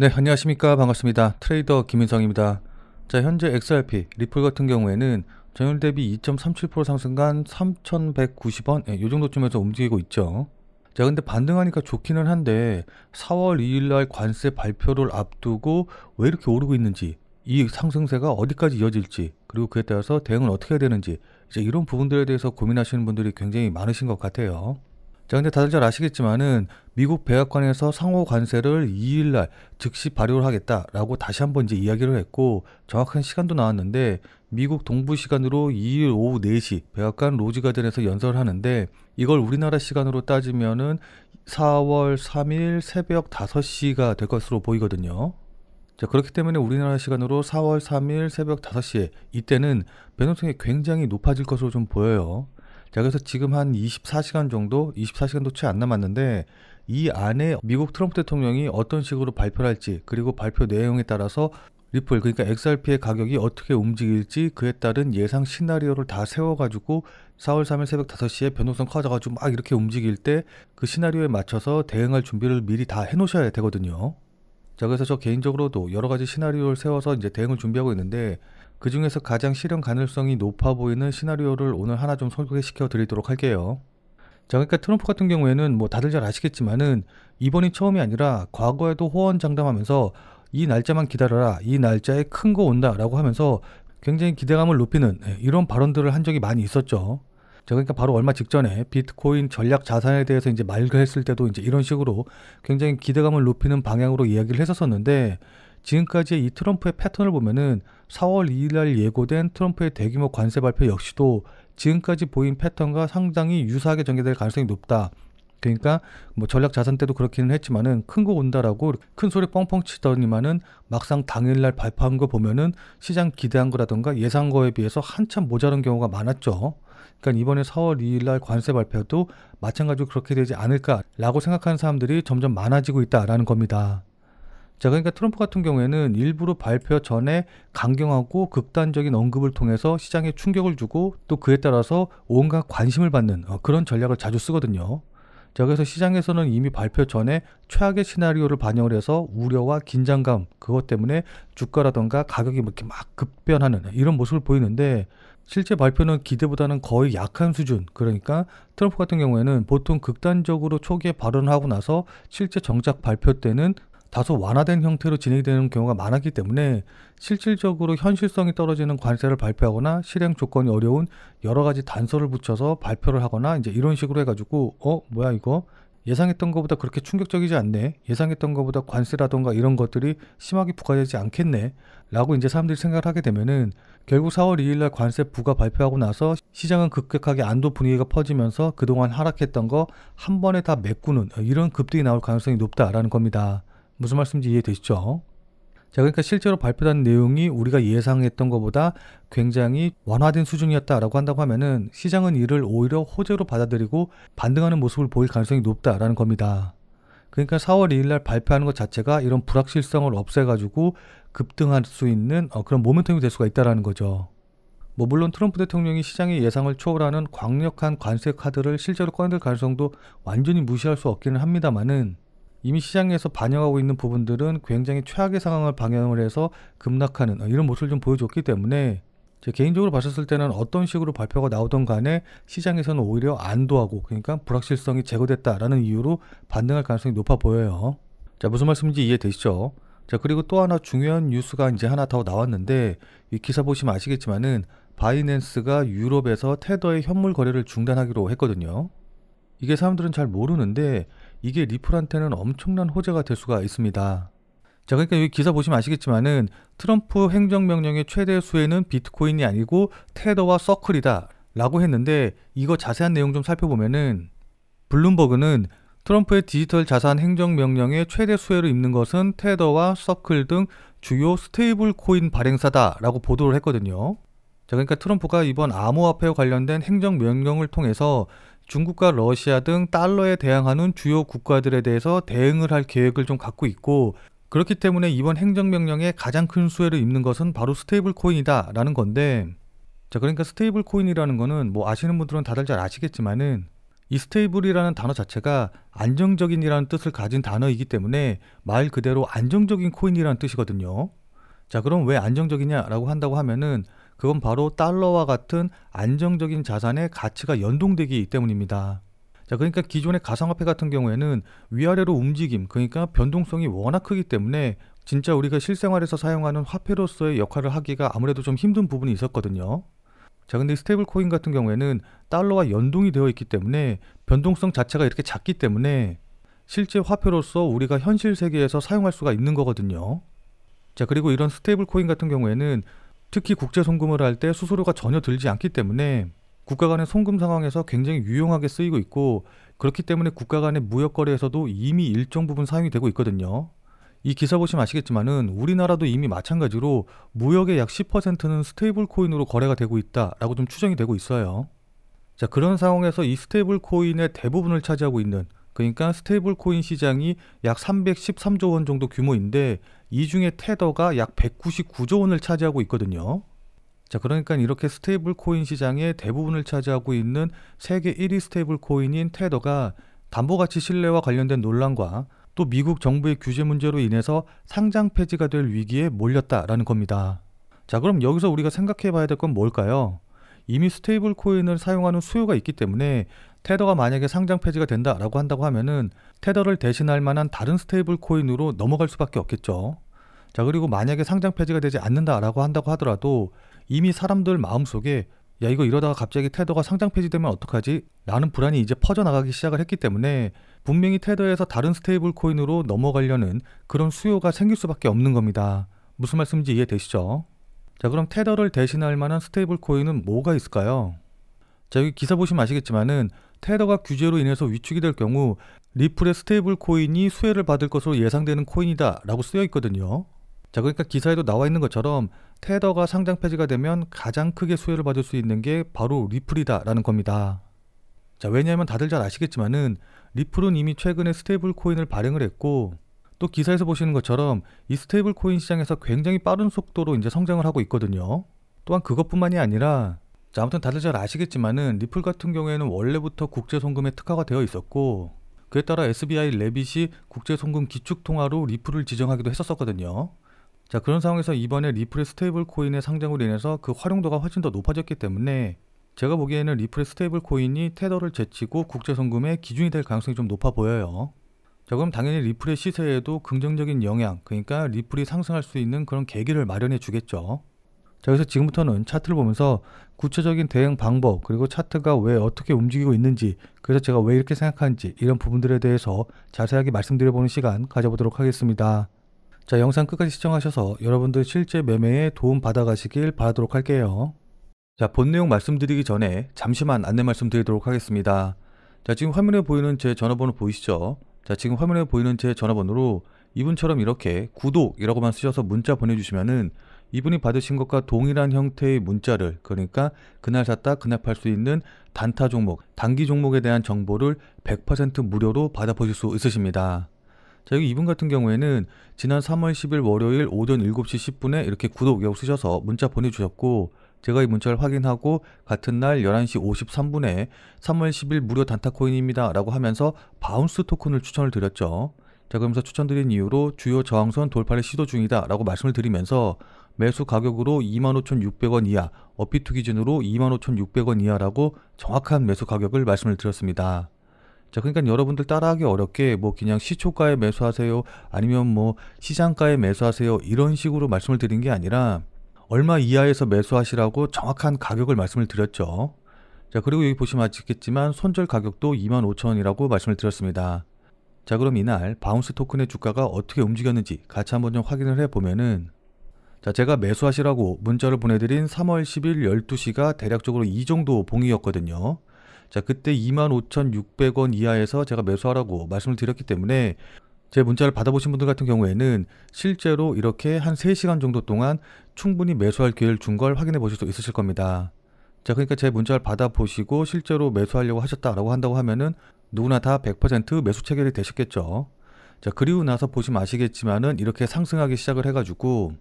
네, 안녕하십니까. 반갑습니다. 트레이더 김인성입니다. 자, 현재 XRP, 리플 같은 경우에는 전일 대비 2.37% 상승간 3,190원, 이 정도쯤에서 움직이고 있죠. 자, 근데 반등하니까 좋기는 한데 4월 2일 날 관세 발표를 앞두고 왜 이렇게 오르고 있는지, 이 상승세가 어디까지 이어질지, 그리고 그에 따라서 대응을 어떻게 해야 되는지, 이제 이런 부분들에 대해서 고민하시는 분들이 굉장히 많으신 것 같아요. 자, 근데 다들 잘 아시겠지만은 미국 백악관에서 상호 관세를 2일 날 즉시 발효를 하겠다라고 다시 한번 이제 이야기를 했고, 정확한 시간도 나왔는데 미국 동부 시간으로 2일 오후 4시 백악관 로즈가든에서 연설을 하는데, 이걸 우리나라 시간으로 따지면은 4월 3일 새벽 5시가 될 것으로 보이거든요. 자, 그렇기 때문에 우리나라 시간으로 4월 3일 새벽 5시에 이때는 변동성이 굉장히 높아질 것으로 좀 보여요. 자, 그래서 지금 한 24시간 정도, 24시간도 채 안 남았는데 이 안에 미국 트럼프 대통령이 어떤 식으로 발표를 할지, 그리고 발표 내용에 따라서 리플, 그러니까 XRP의 가격이 어떻게 움직일지, 그에 따른 예상 시나리오를 다 세워가지고 4월 3일 새벽 5시에 변동성 커져가지고 막 이렇게 움직일 때 그 시나리오에 맞춰서 대응할 준비를 미리 다 해놓으셔야 되거든요. 자, 그래서 저 개인적으로도 여러 가지 시나리오를 세워서 이제 대응을 준비하고 있는데, 그 중에서 가장 실현 가능성이 높아 보이는 시나리오를 오늘 하나 좀 소개시켜 드리도록 할게요. 자, 그러니까 트럼프 같은 경우에는 뭐 다들 잘 아시겠지만은 이번이 처음이 아니라 과거에도 호언장담하면서 이 날짜만 기다려라, 이 날짜에 큰 거 온다 라고 하면서 굉장히 기대감을 높이는 이런 발언들을 한 적이 많이 있었죠. 자, 그러니까 바로 얼마 직전에 비트코인 전략 자산에 대해서 이제 말을 했을 때도 이제 이런 식으로 굉장히 기대감을 높이는 방향으로 이야기를 했었었는데, 지금까지의 이 트럼프의 패턴을 보면은 4월 2일 날 예고된 트럼프의 대규모 관세 발표 역시도 지금까지 보인 패턴과 상당히 유사하게 전개될 가능성이 높다. 그러니까 뭐 전략 자산 때도 그렇기는 했지만은 큰 거 온다라고 큰 소리 뻥뻥 치더니만은 막상 당일날 발표한 거 보면은 시장 기대한 거라던가 예상 거에 비해서 한참 모자란 경우가 많았죠. 그러니까 이번에 4월 2일 날 관세 발표도 마찬가지로 그렇게 되지 않을까라고 생각하는 사람들이 점점 많아지고 있다라는 겁니다. 자, 그러니까 트럼프 같은 경우에는 일부러 발표 전에 강경하고 극단적인 언급을 통해서 시장에 충격을 주고, 또 그에 따라서 온갖 관심을 받는 그런 전략을 자주 쓰거든요. 자, 그래서 시장에서는 이미 발표 전에 최악의 시나리오를 반영을 해서 우려와 긴장감, 그것 때문에 주가라던가 가격이 이렇게 막 급변하는 이런 모습을 보이는데, 실제 발표는 기대보다는 거의 약한 수준. 그러니까 트럼프 같은 경우에는 보통 극단적으로 초기에 발언을 하고 나서 실제 정작 발표 때는 다소 완화된 형태로 진행이 되는 경우가 많았기 때문에 실질적으로 현실성이 떨어지는 관세를 발표하거나 실행 조건이 어려운 여러 가지 단서를 붙여서 발표를 하거나 이제 이런 식으로 해가지고 뭐야 이거 예상했던 것보다 그렇게 충격적이지 않네, 예상했던 것보다 관세라던가 이런 것들이 심하게 부과되지 않겠네 라고 이제 사람들이 생각을 하게 되면은, 결국 4월 2일 날 관세 부과 발표하고 나서 시장은 급격하게 안도 분위기가 퍼지면서 그동안 하락했던 거 한 번에 다 메꾸는 이런 급등이 나올 가능성이 높다라는 겁니다. 무슨 말씀인지 이해되시죠? 자, 그러니까 실제로 발표된 내용이 우리가 예상했던 것보다 굉장히 완화된 수준이었다라고 한다고 하면은 시장은 이를 오히려 호재로 받아들이고 반등하는 모습을 보일 가능성이 높다라는 겁니다. 그러니까 4월 2일 날 발표하는 것 자체가 이런 불확실성을 없애가지고 급등할 수 있는 그런 모멘텀이 될 수가 있다라는 거죠. 뭐 물론 트럼프 대통령이 시장의 예상을 초월하는 강력한 관세 카드를 실제로 꺼낼 가능성도 완전히 무시할 수 없기는 합니다만은, 이미 시장에서 반영하고 있는 부분들은 굉장히 최악의 상황을 방영을 해서 급락하는 이런 모습을 좀 보여줬기 때문에, 제 개인적으로 봤었을 때는 어떤 식으로 발표가 나오던 간에 시장에서는 오히려 안도하고, 그러니까 불확실성이 제거됐다라는 이유로 반등할 가능성이 높아 보여요. 자, 무슨 말씀인지 이해되시죠? 자, 그리고 또 하나 중요한 뉴스가 이제 하나 더 나왔는데, 이 기사 보시면 아시겠지만은 바이낸스가 유럽에서 테더의 현물 거래를 중단하기로 했거든요. 이게 사람들은 잘 모르는데 이게 리플한테는 엄청난 호재가 될 수가 있습니다. 자, 그러니까 여기 기사 보시면 아시겠지만은 트럼프 행정명령의 최대 수혜는 비트코인이 아니고 테더와 서클이다 라고 했는데, 이거 자세한 내용 좀 살펴보면은 블룸버그는 트럼프의 디지털 자산 행정명령의 최대 수혜를 입는 것은 테더와 서클 등 주요 스테이블 코인 발행사다 라고 보도를 했거든요. 자, 그러니까 트럼프가 이번 암호화폐와 관련된 행정명령을 통해서 중국과 러시아 등 달러에 대항하는 주요 국가들에 대해서 대응을 할 계획을 좀 갖고 있고, 그렇기 때문에 이번 행정명령에 가장 큰 수혜를 입는 것은 바로 스테이블 코인이다 라는 건데, 자, 그러니까 스테이블 코인이라는 거는 뭐 아시는 분들은 다들 잘 아시겠지만은 이 스테이블이라는 단어 자체가 안정적인이라는 뜻을 가진 단어이기 때문에 말 그대로 안정적인 코인이라는 뜻이거든요. 자, 그럼 왜 안정적이냐라고 한다고 하면은 그건 바로 달러와 같은 안정적인 자산의 가치가 연동되기 때문입니다. 자, 그러니까 기존의 가상화폐 같은 경우에는 위아래로 움직임, 그러니까 변동성이 워낙 크기 때문에 진짜 우리가 실생활에서 사용하는 화폐로서의 역할을 하기가 아무래도 좀 힘든 부분이 있었거든요. 자, 근데 스테이블 코인 같은 경우에는 달러와 연동이 되어 있기 때문에 변동성 자체가 이렇게 작기 때문에 실제 화폐로서 우리가 현실 세계에서 사용할 수가 있는 거거든요. 자, 그리고 이런 스테이블 코인 같은 경우에는 특히 국제 송금을 할 때 수수료가 전혀 들지 않기 때문에 국가 간의 송금 상황에서 굉장히 유용하게 쓰이고 있고, 그렇기 때문에 국가 간의 무역 거래에서도 이미 일정 부분 사용이 되고 있거든요. 이 기사 보시면 아시겠지만은 우리나라도 이미 마찬가지로 무역의 약 10%는 스테이블 코인으로 거래가 되고 있다라고 좀 추정이 되고 있어요. 자, 그런 상황에서 이 스테이블 코인의 대부분을 차지하고 있는, 그러니까 스테이블 코인 시장이 약 313조 원 정도 규모인데 이 중에 테더가 약 199조 원을 차지하고 있거든요. 자, 그러니까 이렇게 스테이블 코인 시장의 대부분을 차지하고 있는 세계 1위 스테이블 코인인 테더가 담보가치 신뢰와 관련된 논란과 또 미국 정부의 규제 문제로 인해서 상장 폐지가 될 위기에 몰렸다라는 겁니다. 자, 그럼 여기서 우리가 생각해 봐야 될 건 뭘까요? 이미 스테이블 코인을 사용하는 수요가 있기 때문에 테더가 만약에 상장 폐지가 된다라고 한다고 하면은 테더를 대신할 만한 다른 스테이블 코인으로 넘어갈 수밖에 없겠죠. 자, 그리고 만약에 상장 폐지가 되지 않는다라고 한다고 하더라도 이미 사람들 마음속에 야, 이거 이러다가 갑자기 테더가 상장 폐지되면 어떡하지? 라는 불안이 이제 퍼져나가기 시작을 했기 때문에 분명히 테더에서 다른 스테이블 코인으로 넘어가려는 그런 수요가 생길 수밖에 없는 겁니다. 무슨 말씀인지 이해되시죠? 자, 그럼 테더를 대신할 만한 스테이블 코인은 뭐가 있을까요? 자, 여기 기사 보시면 아시겠지만은 테더가 규제로 인해서 위축이 될 경우 리플의 스테이블 코인이 수혜를 받을 것으로 예상되는 코인이다 라고 쓰여 있거든요. 자, 그러니까 기사에도 나와 있는 것처럼 테더가 상장 폐지가 되면 가장 크게 수혜를 받을 수 있는 게 바로 리플이다 라는 겁니다. 자, 왜냐하면 다들 잘 아시겠지만은 리플은 이미 최근에 스테이블 코인을 발행을 했고, 또 기사에서 보시는 것처럼 이 스테이블 코인 시장에서 굉장히 빠른 속도로 이제 성장을 하고 있거든요. 또한 그것뿐만이 아니라, 자, 아무튼 다들 잘 아시겠지만은 리플 같은 경우에는 원래부터 국제 송금에 특화가 되어 있었고, 그에 따라 SBI 레빗이 국제 송금 기축 통화로 리플을 지정하기도 했었거든요. 자, 그런 상황에서 이번에 리플의 스테이블 코인의 상장으로 인해서 그 활용도가 훨씬 더 높아졌기 때문에 제가 보기에는 리플의 스테이블 코인이 테더를 제치고 국제 송금의 기준이 될 가능성이 좀 높아 보여요. 자, 그럼 당연히 리플의 시세에도 긍정적인 영향, 그러니까 리플이 상승할 수 있는 그런 계기를 마련해 주겠죠. 자, 그래서 지금부터는 차트를 보면서 구체적인 대응 방법, 그리고 차트가 왜 어떻게 움직이고 있는지, 그래서 제가 왜 이렇게 생각하는지 이런 부분들에 대해서 자세하게 말씀드려보는 시간 가져보도록 하겠습니다. 자, 영상 끝까지 시청하셔서 여러분들 실제 매매에 도움 받아가시길 바라도록 할게요. 자, 본 내용 말씀드리기 전에 잠시만 안내 말씀드리도록 하겠습니다. 자, 지금 화면에 보이는 제 전화번호 보이시죠? 자, 지금 화면에 보이는 제 전화번호로 이분처럼 이렇게 구독이라고만 쓰셔서 문자 보내주시면은 이분이 받으신 것과 동일한 형태의 문자를, 그러니까 그날 샀다 그날 팔 수 있는 단타 종목, 단기 종목에 대한 정보를 100% 무료로 받아보실 수 있으십니다. 자, 여기 이분 같은 경우에는 지난 3월 10일 월요일 오전 7시 10분에 이렇게 구독이라고 쓰셔서 문자 보내주셨고, 제가 이 문자를 확인하고 같은 날 11시 53분에 3월 10일 무료 단타 코인입니다 라고 하면서 바운스 토큰을 추천을 드렸죠. 자, 그러면서 추천드린 이유로 주요 저항선 돌파를 시도 중이다 라고 말씀을 드리면서 매수 가격으로 25,600원 이하, 업비트 기준으로 25,600원 이하라고 정확한 매수 가격을 말씀을 드렸습니다. 자, 그러니까 여러분들 따라하기 어렵게 뭐 그냥 시초가에 매수하세요, 아니면 뭐 시장가에 매수하세요, 이런 식으로 말씀을 드린 게 아니라 얼마 이하에서 매수하시라고 정확한 가격을 말씀을 드렸죠. 자, 그리고 여기 보시면 아시겠지만 손절 가격도 25,000원이라고 말씀을 드렸습니다. 자, 그럼 이날 바운스 토큰의 주가가 어떻게 움직였는지 같이 한번 좀 확인을 해보면은, 자, 제가 매수하시라고 문자를 보내드린 3월 10일 12시가 대략적으로 이 정도 봉이었거든요. 자, 그때 25,600원 이하에서 제가 매수하라고 말씀을 드렸기 때문에 제 문자를 받아보신 분들 같은 경우에는 실제로 이렇게 한 3시간 정도 동안 충분히 매수할 기회를 준 걸 확인해 보실 수 있으실 겁니다. 자, 그러니까 제 문자를 받아보시고 실제로 매수하려고 하셨다라고 한다고 하면은 누구나 다 100% 매수 체결이 되셨겠죠. 자, 그리고 나서 보시면 아시겠지만은 이렇게 상승하기 시작을 해가지고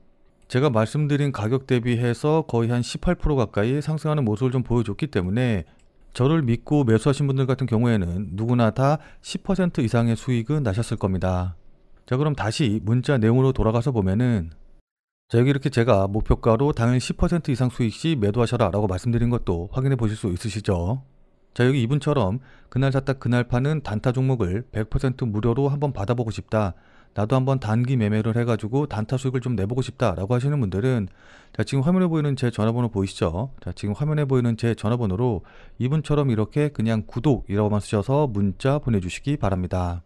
제가 말씀드린 가격 대비해서 거의 한 18% 가까이 상승하는 모습을 좀 보여줬기 때문에 저를 믿고 매수하신 분들 같은 경우에는 누구나 다 10% 이상의 수익은 나셨을 겁니다. 자, 그럼 다시 문자 내용으로 돌아가서 보면은, 자, 여기 이렇게 제가 목표가로 당일 10% 이상 수익 시 매도하셔라 라고 말씀드린 것도 확인해 보실 수 있으시죠. 자, 여기 이분처럼 그날 샀다 그날 파는 단타 종목을 100% 무료로 한번 받아보고 싶다, 나도 한번 단기 매매를 해가지고 단타 수익을 좀 내보고 싶다 라고 하시는 분들은, 자, 지금 화면에 보이는 제 전화번호 보이시죠? 자, 지금 화면에 보이는 제 전화번호로 이분처럼 이렇게 그냥 구독이라고만 쓰셔서 문자 보내주시기 바랍니다.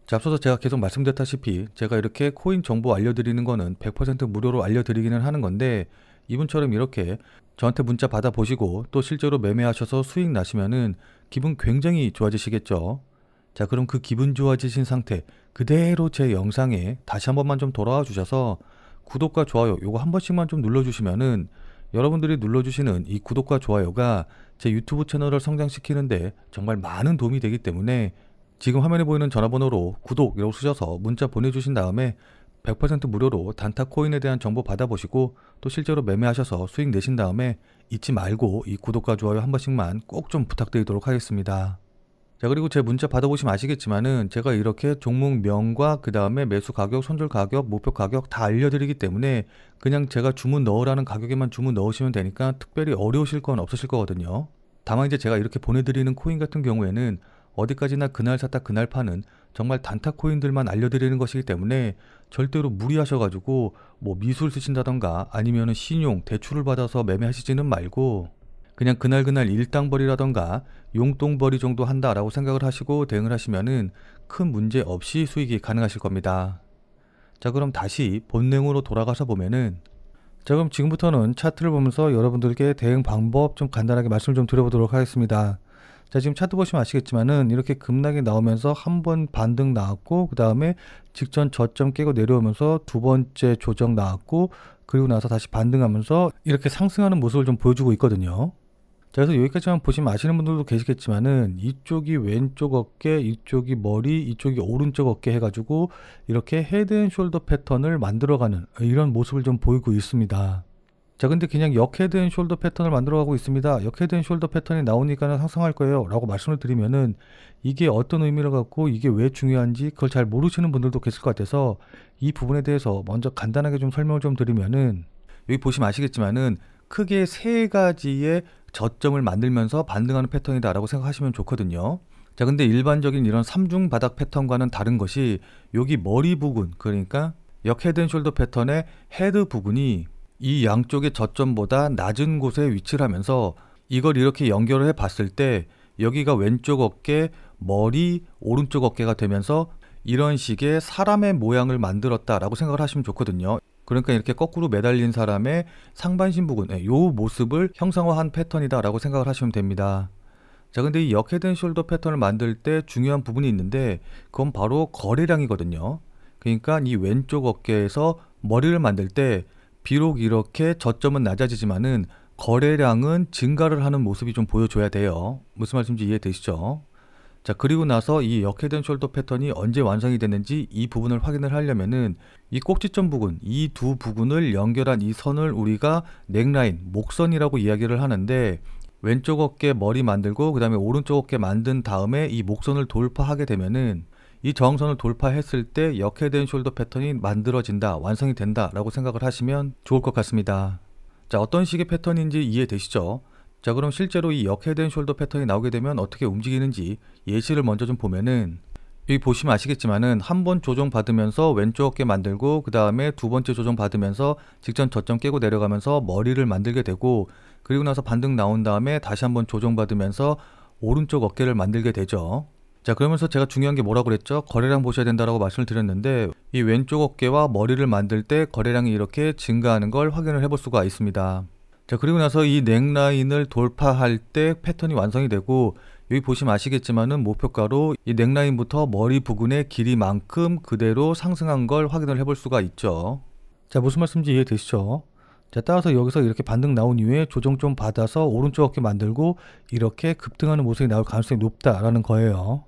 자, 앞서서 제가 계속 말씀드렸다시피 제가 이렇게 코인 정보 알려드리는 거는 100% 무료로 알려드리기는 하는 건데, 이분처럼 이렇게 저한테 문자 받아보시고 또 실제로 매매하셔서 수익 나시면은 기분 굉장히 좋아지시겠죠. 자, 그럼 그 기분 좋아지신 상태 그대로 제 영상에 다시 한 번만 좀 돌아와 주셔서 구독과 좋아요 요거 한 번씩만 좀 눌러주시면은, 여러분들이 눌러주시는 이 구독과 좋아요가 제 유튜브 채널을 성장시키는데 정말 많은 도움이 되기 때문에 지금 화면에 보이는 전화번호로 구독이라고 쓰셔서 문자 보내주신 다음에 100% 무료로 단타 코인에 대한 정보 받아보시고 또 실제로 매매하셔서 수익 내신 다음에 잊지 말고 이 구독과 좋아요 한 번씩만 꼭 좀 부탁드리도록 하겠습니다. 자, 그리고 제 문자 받아보시면 아시겠지만은 제가 이렇게 종목명과 그 다음에 매수 가격, 손절 가격, 목표 가격 다 알려드리기 때문에 그냥 제가 주문 넣으라는 가격에만 주문 넣으시면 되니까 특별히 어려우실 건 없으실 거거든요. 다만 이제 제가 이렇게 보내드리는 코인 같은 경우에는 어디까지나 그날 샀다 그날 파는 정말 단타 코인들만 알려드리는 것이기 때문에 절대로 무리하셔가지고 뭐 미술 쓰신다던가 아니면은 신용, 대출을 받아서 매매하시지는 말고 그냥 그날 일당벌이라던가 용돈벌이 정도 한다라고 생각을 하시고 대응을 하시면은 큰 문제 없이 수익이 가능하실 겁니다. 자, 그럼 다시 본 내용으로 돌아가서 보면은, 자, 그럼 지금부터는 차트를 보면서 여러분들께 대응 방법 좀 간단하게 말씀을 좀 드려보도록 하겠습니다. 자, 지금 차트 보시면 아시겠지만은 이렇게 급락이 나오면서 한 번 반등 나왔고 그 다음에 직전 저점 깨고 내려오면서 두 번째 조정 나왔고 그리고 나서 다시 반등하면서 이렇게 상승하는 모습을 좀 보여주고 있거든요. 자, 그래서 여기까지만 보시면 아시는 분들도 계시겠지만은 이쪽이 왼쪽 어깨, 이쪽이 머리, 이쪽이 오른쪽 어깨 해가지고 이렇게 헤드앤숄더 패턴을 만들어가는 이런 모습을 좀 보이고 있습니다. 자, 근데 그냥 역 헤드앤숄더 패턴을 만들어가고 있습니다, 역 헤드앤숄더 패턴이 나오니까 상승할 거예요 라고 말씀을 드리면은 이게 어떤 의미를 갖고 이게 왜 중요한지 그걸 잘 모르시는 분들도 계실 것 같아서 이 부분에 대해서 먼저 간단하게 좀 설명을 좀 드리면은, 여기 보시면 아시겠지만은 크게 세 가지의 저점을 만들면서 반등하는 패턴이다 라고 생각하시면 좋거든요. 자, 근데 일반적인 이런 3중 바닥 패턴과는 다른 것이 여기 머리 부분, 그러니까 역 헤드앤숄더 패턴의 헤드 부분이 이 양쪽의 저점보다 낮은 곳에 위치를 하면서 이걸 이렇게 연결을 해 봤을 때 여기가 왼쪽 어깨, 머리, 오른쪽 어깨가 되면서 이런 식의 사람의 모양을 만들었다 라고 생각을 하시면 좋거든요. 그러니까 이렇게 거꾸로 매달린 사람의 상반신 부분, 이 모습을 형상화한 패턴이다 라고 생각을 하시면 됩니다. 자, 근데 이 역 헤드앤숄더 패턴을 만들 때 중요한 부분이 있는데 그건 바로 거래량이거든요. 그러니까 이 왼쪽 어깨에서 머리를 만들 때 비록 이렇게 저점은 낮아지지만은 거래량은 증가를 하는 모습이 좀 보여줘야 돼요. 무슨 말씀인지 이해되시죠? 자, 그리고 나서 이 역 헤드앤숄더 패턴이 언제 완성이 됐는지 이 부분을 확인을 하려면은 이 꼭지점 부분, 이 두 부분을 연결한 이 선을 우리가 넥라인, 목선이라고 이야기를 하는데, 왼쪽 어깨 머리 만들고 그 다음에 오른쪽 어깨 만든 다음에 이 목선을 돌파하게 되면은 이 저항선을 돌파했을 때 역 헤드앤숄더 패턴이 만들어진다, 완성이 된다 라고 생각을 하시면 좋을 것 같습니다. 자, 어떤 식의 패턴인지 이해되시죠? 자, 그럼 실제로 이 역 헤드앤숄더 패턴이 나오게 되면 어떻게 움직이는지 예시를 먼저 좀 보면은, 여기 보시면 아시겠지만은 한 번 조정 받으면서 왼쪽 어깨 만들고 그 다음에 두 번째 조정 받으면서 직전 저점 깨고 내려가면서 머리를 만들게 되고, 그리고 나서 반등 나온 다음에 다시 한번 조정 받으면서 오른쪽 어깨를 만들게 되죠. 자, 그러면서 제가 중요한 게 뭐라고 그랬죠? 거래량 보셔야 된다라고 말씀을 드렸는데, 이 왼쪽 어깨와 머리를 만들 때 거래량이 이렇게 증가하는 걸 확인을 해볼 수가 있습니다. 자, 그리고 나서 이 넥라인을 돌파할 때 패턴이 완성이 되고, 여기 보시면 아시겠지만은 목표가로 이 넥라인부터 머리 부근의 길이만큼 그대로 상승한 걸 확인을 해볼 수가 있죠. 자, 무슨 말씀인지 이해되시죠? 자, 따라서 여기서 이렇게 반등 나온 이후에 조정 좀 받아서 오른쪽 어깨 만들고 이렇게 급등하는 모습이 나올 가능성이 높다라는 거예요.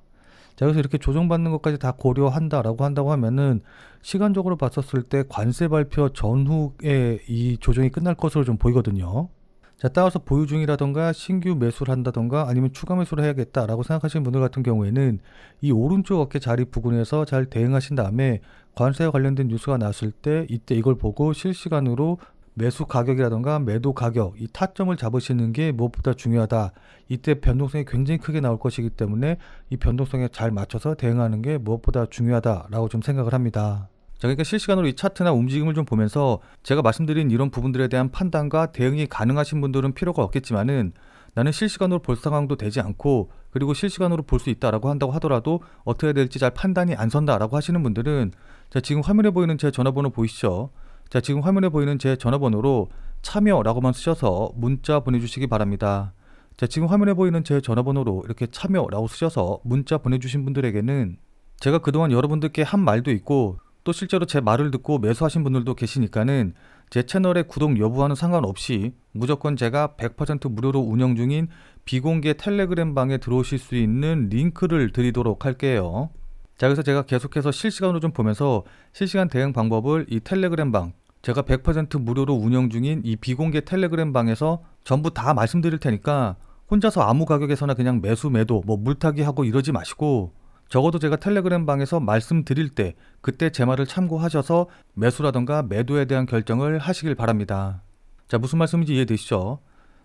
자, 그래서 이렇게 조정받는 것까지 다 고려한다라고 한다고 하면은 시간적으로 봤었을 때 관세 발표 전후에 이 조정이 끝날 것으로 좀 보이거든요. 자, 따라서 보유 중이라던가 신규 매수를 한다던가 아니면 추가 매수를 해야겠다라고 생각하시는 분들 같은 경우에는 이 오른쪽 어깨 자리 부근에서 잘 대응하신 다음에 관세와 관련된 뉴스가 나왔을 때 이때 이걸 보고 실시간으로 매수 가격이라던가 매도 가격, 이 타점을 잡으시는 게 무엇보다 중요하다. 이때 변동성이 굉장히 크게 나올 것이기 때문에 이 변동성에 잘 맞춰서 대응하는 게 무엇보다 중요하다라고 좀 생각을 합니다. 자, 그러니까 실시간으로 이 차트나 움직임을 좀 보면서 제가 말씀드린 이런 부분들에 대한 판단과 대응이 가능하신 분들은 필요가 없겠지만은 나는 실시간으로 볼 상황도 되지 않고 그리고 실시간으로 볼 수 있다라고 한다고 하더라도 어떻게 해야 될지 잘 판단이 안 선다라고 하시는 분들은 자, 지금 화면에 보이는 제 전화번호 보이시죠? 자, 지금 화면에 보이는 제 전화번호로 참여라고만 쓰셔서 문자 보내주시기 바랍니다. 자, 지금 화면에 보이는 제 전화번호로 이렇게 참여라고 쓰셔서 문자 보내주신 분들에게는 제가 그동안 여러분들께 한 말도 있고 또 실제로 제 말을 듣고 매수하신 분들도 계시니까는 제 채널의 구독 여부와는 상관없이 무조건 제가 100% 무료로 운영 중인 비공개 텔레그램 방에 들어오실 수 있는 링크를 드리도록 할게요. 자, 그래서 제가 계속해서 실시간으로 좀 보면서 실시간 대응 방법을 이 텔레그램 방, 제가 100% 무료로 운영 중인 이 비공개 텔레그램 방에서 전부 다 말씀드릴 테니까 혼자서 아무 가격에서나 그냥 매수 매도 뭐 물타기 하고 이러지 마시고 적어도 제가 텔레그램 방에서 말씀드릴 때 그때 제 말을 참고하셔서 매수라던가 매도에 대한 결정을 하시길 바랍니다. 자, 무슨 말씀인지 이해되시죠?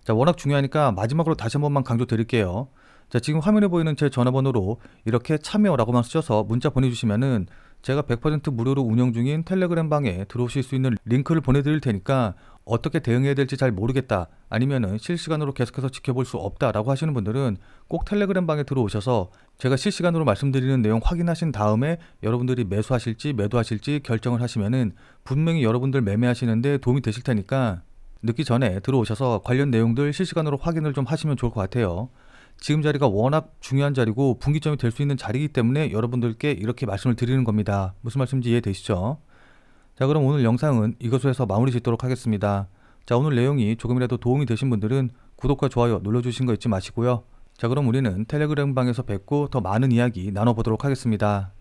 자, 워낙 중요하니까 마지막으로 다시 한 번만 강조 드릴게요. 자, 지금 화면에 보이는 제 전화번호로 이렇게 참여라고만 쓰셔서 문자 보내주시면은 제가 100% 무료로 운영 중인 텔레그램 방에 들어오실 수 있는 링크를 보내드릴 테니까 어떻게 대응해야 될지 잘 모르겠다, 아니면은 실시간으로 계속해서 지켜볼 수 없다라고 하시는 분들은 꼭 텔레그램 방에 들어오셔서 제가 실시간으로 말씀드리는 내용 확인하신 다음에 여러분들이 매수하실지 매도하실지 결정을 하시면은 분명히 여러분들 매매하시는데 도움이 되실 테니까 늦기 전에 들어오셔서 관련 내용들 실시간으로 확인을 좀 하시면 좋을 것 같아요. 지금 자리가 워낙 중요한 자리고 분기점이 될 수 있는 자리이기 때문에 여러분들께 이렇게 말씀을 드리는 겁니다. 무슨 말씀인지 이해되시죠? 자, 그럼 오늘 영상은 이것으로 해서 마무리 짓도록 하겠습니다. 자, 오늘 내용이 조금이라도 도움이 되신 분들은 구독과 좋아요 눌러주신 거 잊지 마시고요. 자, 그럼 우리는 텔레그램 방에서 뵙고 더 많은 이야기 나눠보도록 하겠습니다.